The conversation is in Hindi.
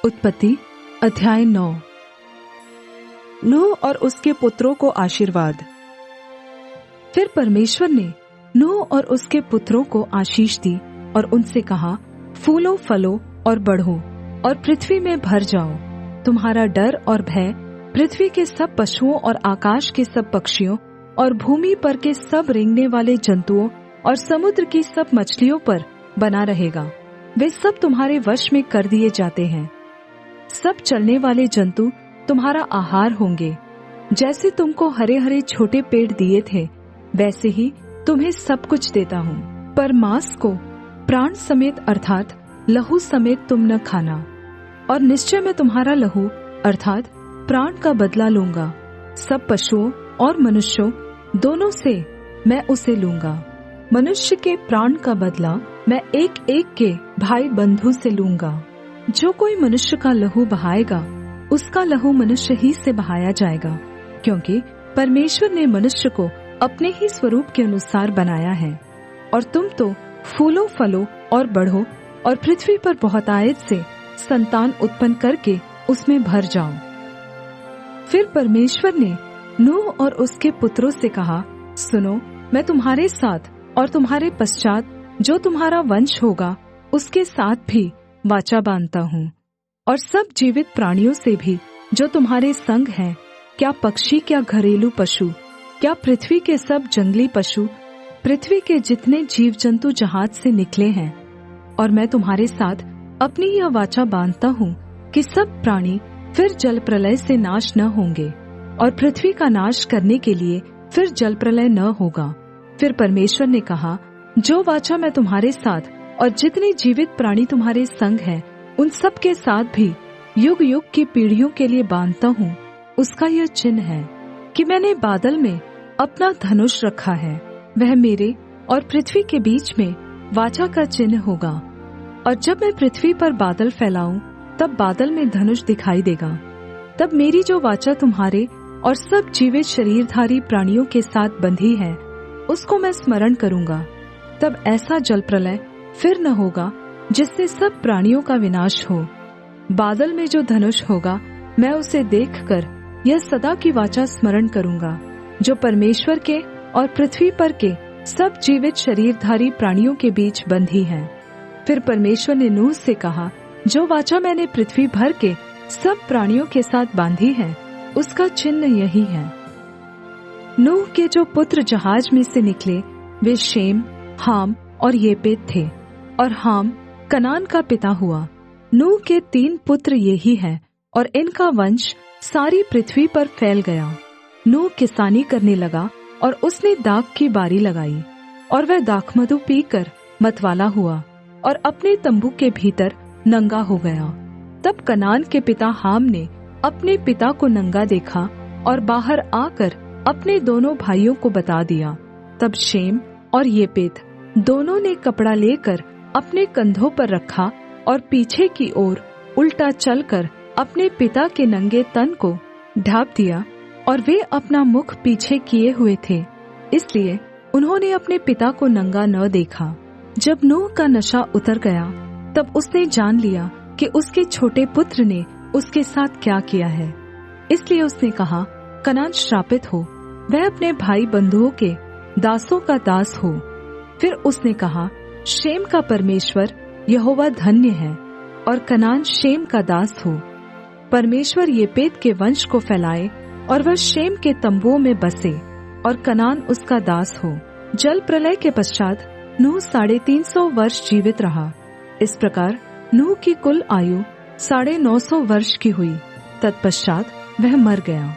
उत्पत्ति अध्याय 9। नूह और उसके पुत्रों को आशीर्वाद। फिर परमेश्वर ने नूह और उसके पुत्रों को आशीष दी और उनसे कहा, फूलो फलो और बढ़ो और पृथ्वी में भर जाओ। तुम्हारा डर और भय पृथ्वी के सब पशुओं और आकाश के सब पक्षियों और भूमि पर के सब रेंगने वाले जंतुओं और समुद्र की सब मछलियों पर बना रहेगा। वे सब तुम्हारे वश में कर दिए जाते हैं। सब चलने वाले जंतु तुम्हारा आहार होंगे। जैसे तुमको हरे हरे छोटे पेड़ दिए थे, वैसे ही तुम्हें सब कुछ देता हूँ। पर मांस को प्राण समेत अर्थात लहू समेत तुम न खाना। और निश्चय मैं तुम्हारा लहू अर्थात प्राण का बदला लूंगा। सब पशुओं और मनुष्यों दोनों से मैं उसे लूंगा। मनुष्य के प्राण का बदला मैं एक एक के भाई बंधु से लूंगा। जो कोई मनुष्य का लहू बहाएगा, उसका लहू मनुष्य ही से बहाया जाएगा, क्योंकि परमेश्वर ने मनुष्य को अपने ही स्वरूप के अनुसार बनाया है। और तुम तो फूलो फलो और बढ़ो और पृथ्वी पर बहुतायत से संतान उत्पन्न करके उसमें भर जाओ। फिर परमेश्वर ने नूह और उसके पुत्रों से कहा, सुनो, मैं तुम्हारे साथ और तुम्हारे पश्चात जो तुम्हारा वंश होगा उसके साथ भी वाचा बांधता हूँ, और सब जीवित प्राणियों से भी जो तुम्हारे संग हैं, क्या पक्षी, क्या घरेलू पशु, क्या पृथ्वी के सब जंगली पशु, पृथ्वी के जितने जीव जंतु जहाज से निकले हैं। और मैं तुम्हारे साथ अपनी यह वाचा बांधता हूँ कि सब प्राणी फिर जल प्रलय से नाश न होंगे, और पृथ्वी का नाश करने के लिए फिर जल प्रलय न होगा। फिर परमेश्वर ने कहा, जो वाचा मैं तुम्हारे साथ और जितने जीवित प्राणी तुम्हारे संग हैं, उन सब के साथ भी युग युग की पीढ़ियों के लिए बांधता हूँ, उसका यह चिन्ह है कि मैंने बादल में अपना धनुष रखा है। वह मेरे और पृथ्वी के बीच में वाचा का चिन्ह होगा। और जब मैं पृथ्वी पर बादल फैलाऊं, तब बादल में धनुष दिखाई देगा। तब मेरी जो वाचा तुम्हारे और सब जीवित शरीरधारी प्राणियों के साथ बंधी है, उसको मैं स्मरण करूंगा। तब ऐसा जल प्रलय फिर न होगा जिससे सब प्राणियों का विनाश हो। बादल में जो धनुष होगा, मैं उसे देखकर यह सदा की वाचा स्मरण करूंगा, जो परमेश्वर के और पृथ्वी पर के सब जीवित शरीरधारी प्राणियों के बीच बंधी है। फिर परमेश्वर ने नूह से कहा, जो वाचा मैंने पृथ्वी भर के सब प्राणियों के साथ बांधी है, उसका चिन्ह यही है। नूह के जो पुत्र जहाज में से निकले, वे शेम, हाम और येपेत थे। और हाम कनान का पिता हुआ। नूह के 3 पुत्र यही हैं, और इनका वंश सारी पृथ्वी पर फैल गया। नूह किसानी करने लगा, और उसने दाख की बारी लगाई, और वह दाखमधु पीकर मतवाला हुआ, और अपने तंबू के भीतर नंगा हो गया। तब कनान के पिता हाम ने अपने पिता को नंगा देखा, और बाहर आकर अपने दोनों भाइयों को बता दिया। तब शेम और येपेत दोनों ने कपड़ा लेकर अपने कंधों पर रखा, और पीछे की ओर उल्टा चलकर अपने पिता के नंगे तन को ढांप दिया। और वे अपना मुख पीछे किए हुए थे, इसलिए उन्होंने अपने पिता को नंगा न देखा। जब नूह का नशा उतर गया, तब उसने जान लिया कि उसके छोटे पुत्र ने उसके साथ क्या किया है। इसलिए उसने कहा, कनान श्रापित हो, वह अपने भाई बंधुओं के दासों का दास हो। फिर उसने कहा, शेम का परमेश्वर यहोवा धन्य है, और कनान शेम का दास हो। परमेश्वर येपेत के वंश को फैलाए, और वह शेम के तंबुओं में बसे, और कनान उसका दास हो। जल प्रलय के पश्चात नूह 350 वर्ष जीवित रहा। इस प्रकार नूह की कुल आयु 950 वर्ष की हुई। तत्पश्चात वह मर गया।